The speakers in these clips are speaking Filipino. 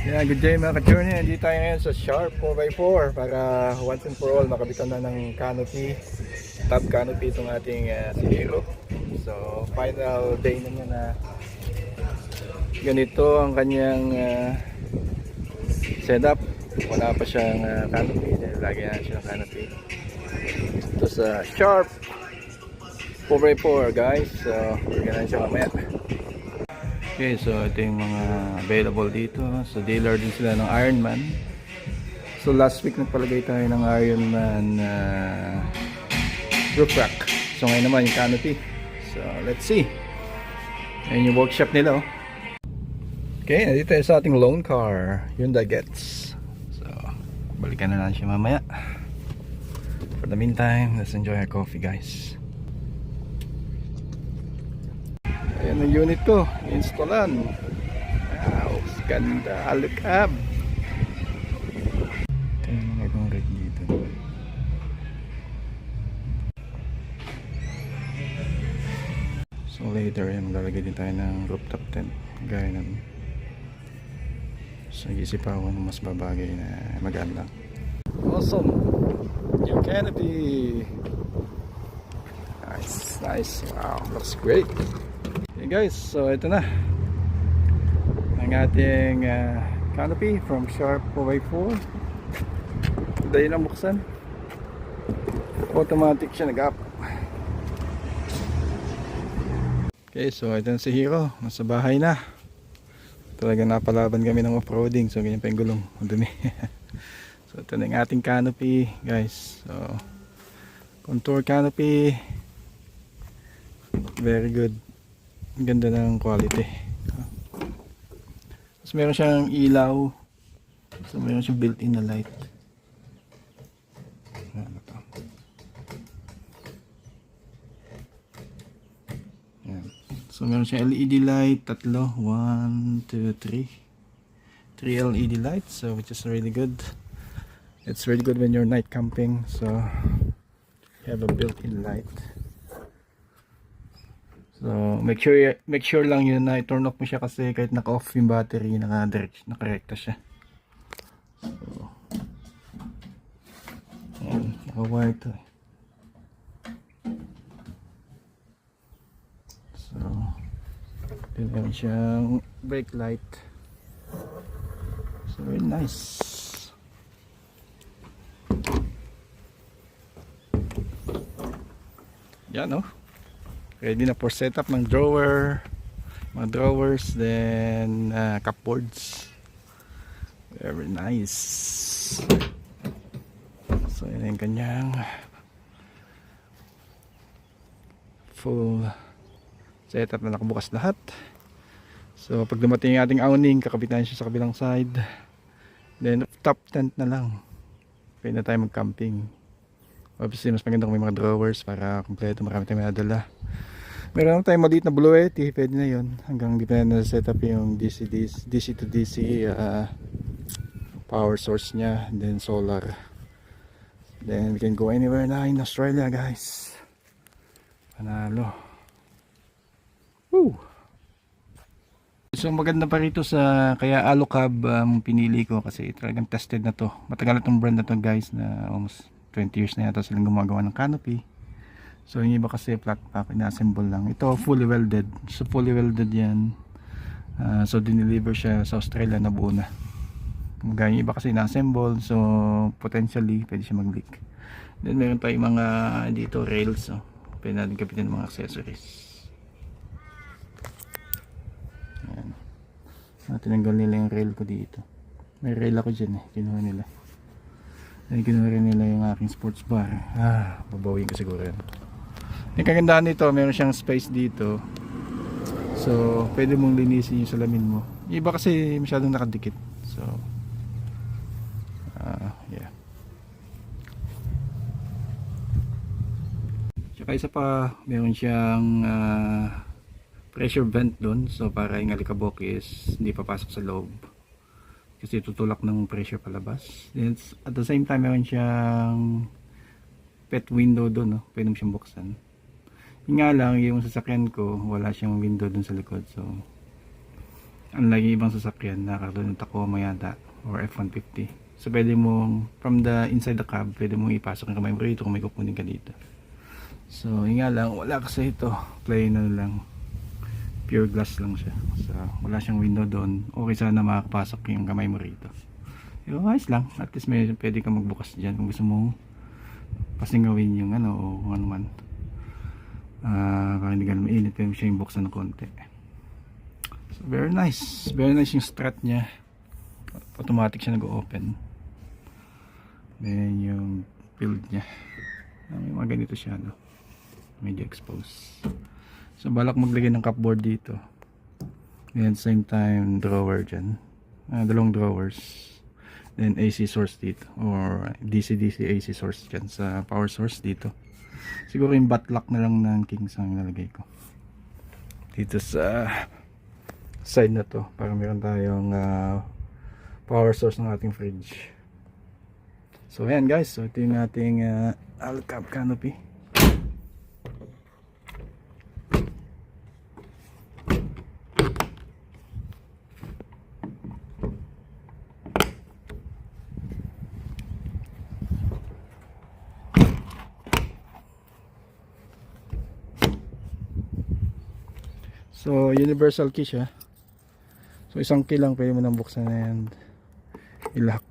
Yeah, good day mga ka-journey. Nandito tayo ngayon sa Sharp 4x4 para once and for all makabitan na ng canopy, top canopy itong ating si Hero. So final day na niya na ganito ang kanyang setup. Wala pa siyang canopy dahil lagi na siya ng canopy. Ito sa Sharp 4x4 guys. So we're gonna siya mamaya. Okay, so ito yung mga available dito. So dealer din sila ng Ironman. So last week nagpalagay tayo ng Ironman roof rack. So ngayon naman yung canopy. So let's see. Ayan yung workshop nila. Okay, nandito tayo sa ating loan car, Hyundai Getz. So balikan na lang siya mamaya. For the meantime, let's enjoy our coffee guys. Ayan ang unit ko, installan. Wow, ganda, alukab. Ito yung mga ibang rig dito. So later, maglalagay din tayo ng rooftop tent. Gaya ng so isip ako ng mas babagay na magaan lang. Awesome! New canopy! Nice, nice. Wow, looks great. Okay guys, so ito na ang ating canopy from Sharp 4x4. Dahil na buksan, automatic siya nag-up. Okay, so ito na si Hero, nasa bahay na. Talaga napalaban kami ng off-roading, so ganyan pa yung gulong, madumi. So ito na yung ating canopy guys. So contour canopy, very good. Ang ganda ng quality. Tapos meron siyang ilaw. So meron siyang built-in na light. Ano to? Yan. So meron siyang LED light, tatlo, 1, 2, 3. 3 LED lights, so which is really good. It's really good when you're night camping. So you have a built-in light. So make sure lang yun na i-turn off mo siya kasi kahit naka-off yung battery, naka-rekta siya. So ayan, naka-wire to. So meron siyang brake light. So very nice. Yan no. Ready na for setup ng drawer, mga drawers, then cupboards. Very nice. So yun yung kanyang full setup na nakabukas lahat. So pag dumating yung ating awning, kakabitan siya sa kabilang side. Then top tent na lang. Pwede na tayo mag-camping. Obviously mas maganda kung may mga drawers para kompleto, marami tayong madala. Meron tayong maliit na buluete, pwede na yun. Hanggang di pa na set up yung DC to DC power source nya, then solar. Then we can go anywhere na in Australia guys. Panalo. Woo! So maganda pa rito sa, kaya Alucab pinili ko kasi talagang tested na to. Matagal na tong brand na to guys, na almost 20 years na yata silang gumagawa ng canopy. So yung iba kasi flat pack, ina-assemble lang. Ito fully welded. So fully welded yan. So dineliver siya sa Australia na buo na. Yung iba kasi ina-assemble, so potentially pwede siya mag-leak. Then meron tayong mga dito rails. So pwede natin kapitin ng mga accessories. Ayan. Tinanggal nila yung rail ko dito. May rail ako dyan eh. Kinuha nila. Then kinuha rin nila yung aking sports bar. Babawin ko siguro yan. Yung kagandahan nito, meron siyang space dito. So, pwede mong linisin yung salamin mo. Yung iba kasi masyadong nakadikit. So, yeah. Tsaka isa pa, meron siyang pressure vent doon. So, para yung alikabok is hindi papasok sa loob. Kasi tutulak ng pressure palabas. Then, at the same time, meron siyang pet window doon. No? Pwede mo siyang buksan. Yung nga lang, yung sasakyan ko, wala siyang window dun sa likod. So, unlike yung ibang sasakyan na katulad ng Tacoma yata or F-150. So pwede mo from the inside the cab, pwede mo ipasok yung kamay mo rito kung may kukunin ka dito. So yun nga lang, wala kasi ito, plain na lang, pure glass lang siya. So wala siyang window doon. Okay sana makakapasok yung kamay mo rito. Yung ayos lang, at least may pwede ka magbukas dyan kung gusto mo pasingawin yung ano o kung ano man. Para hindi ka mainit, pwede mo siya yung buksan ng konti. So very nice yung strut nya, automatic siya nag-open. Then yung build nya, may mga ganito siya, no? Medyo exposed. So balak maglagay ng cupboard dito, then same time drawer dyan, dalawang drawers, then AC source dito or DC AC source dyan sa power source dito. Siguro yung butt lock na lang ng Kings ang nalagay ko dito sa side na to para meron tayong power source ng ating fridge. So ayan guys, so ito yung ating Alcab canopy. So universal key siya. So isang key lang pwede mo nang buksan and ilak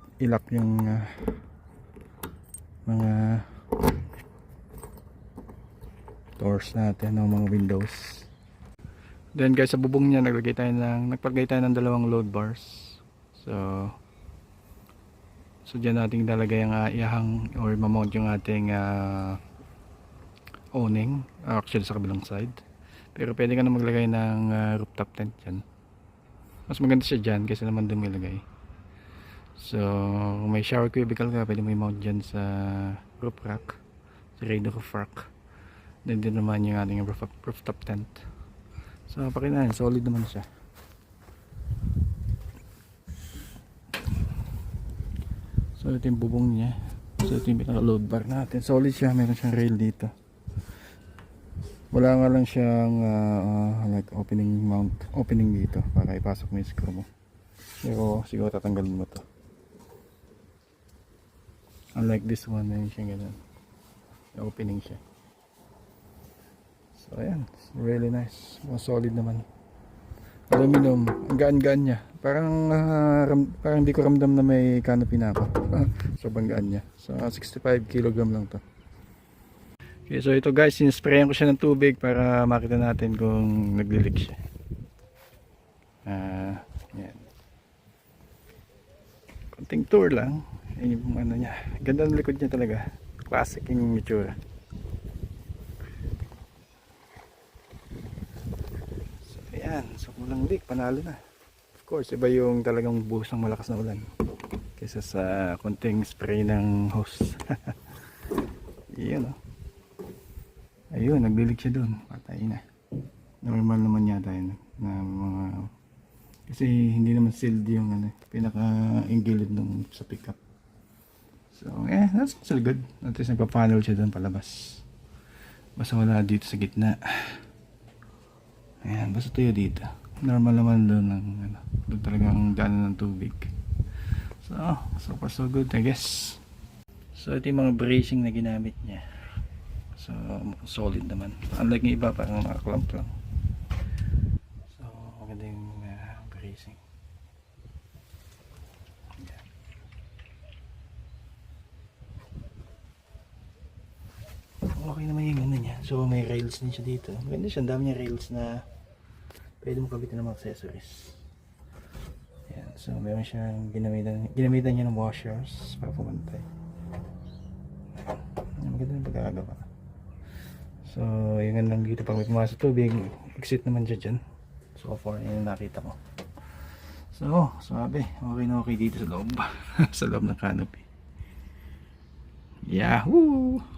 yung mga doors natin ng mga windows. Then guys, sa bubong niya nagpalagay tayo ng dalawang load bars. So diyan natin ilalagay ang ihang or mamount yung ating awning, actually sa kabilang side. Pero pwede ka na maglagay ng rooftop tent dyan. Mas maganda siya dyan kasi naman doon ilagay. So kung may shower cubicle ka, pwede mo i-mount dyan sa roof rack, sa radio roof rack. Then din naman yung ating rooftop tent. So pakinahin, solid naman siya. So ito yung bubong niya. So ito yung pinaka load bar natin. Solid siya, meron siyang rail dito. Wala nga lang siyang like opening dito para ipasok mo yung screw mo. Pero siguro tatanggalin mo to. Unlike this one, na siya ganun. Opening siya. So ayan, really nice. Mga solid naman. Aluminum, ang gaan-gaan niya. Parang hindi ko ramdam na may canopy na ako. Sobrang gaan niya. So 65 kg lang to. Okay, so ito guys, sinisprayan ko siya ng tubig para makita natin kung nagli-leak siya. Yan. Konting tour lang. Yan yung ano niya. Ganda ng likod niya talaga. Classic yung itsura. So ayan, so kulang leak, panalo na. Of course, iba yung talagang buhos ng malakas na ulan kaysa sa konting spray ng hose. Yan o. Ayun, naglilig siya doon. Patay na. Normal naman yata yun. Na mga... Kasi hindi naman sealed yung pinaka-ingilid nung sa pickup. So, that's still good. At least nagpa-panel siya doon palabas. Basta wala dito sa gitna. Ayan, basta tuyo dito. Normal naman doon doon talagang daanan ng tubig. So far so good, I guess. So, ito yung mga bracing na ginamit niya. So solid naman, unlike yung iba parang nakaklamp lang. So maganda yung bracing. Okay naman yung ano niya. So may rails din siya dito. Maganda siya, ang dami niya rails na pwede mo kabitin ng mga accessories. Yan. So meron siyang ginamitan niya ng washers para pumantay. Maganda yung pagkakagawa. So yun lang dito, pag may pumasok tubig, exit naman dyan. So far yun nakita ko. So sabi, okay na okay dito sa loob. Sa loob ng canopy. Yahoo!